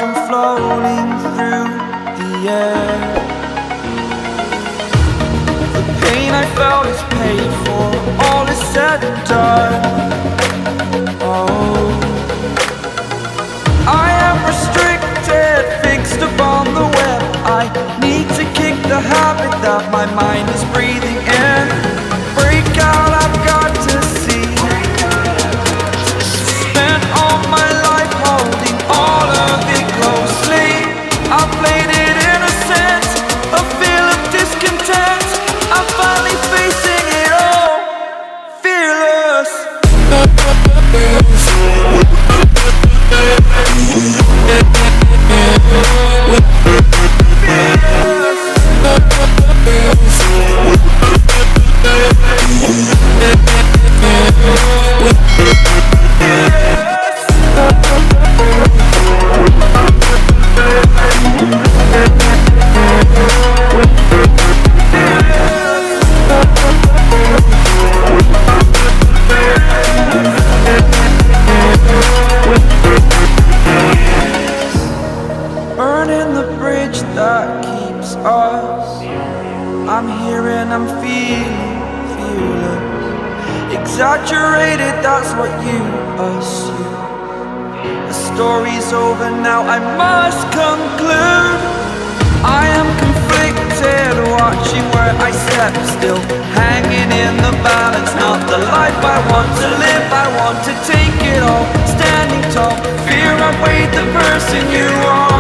come floating through the air. The pain I felt is paid for, all is said and done. Oh, I am restricted, fixed upon the web. I need to kick the habit that my mind is breathing in. Break out, I've got to see. Spent all my life holding all of it closely. I played it innocent, a feel of discontent. I'm finally facing it all, fearless. Burning the bridge that keeps us. I'm here and I'm feeling fearless. Exaggerated, that's what you assume. The story's over now, I must conclude. I am conflicted, watching where I step still, hanging in the balance. Not the life I want to live, I want to take it all. Standing tall, fear I weighed the person you are.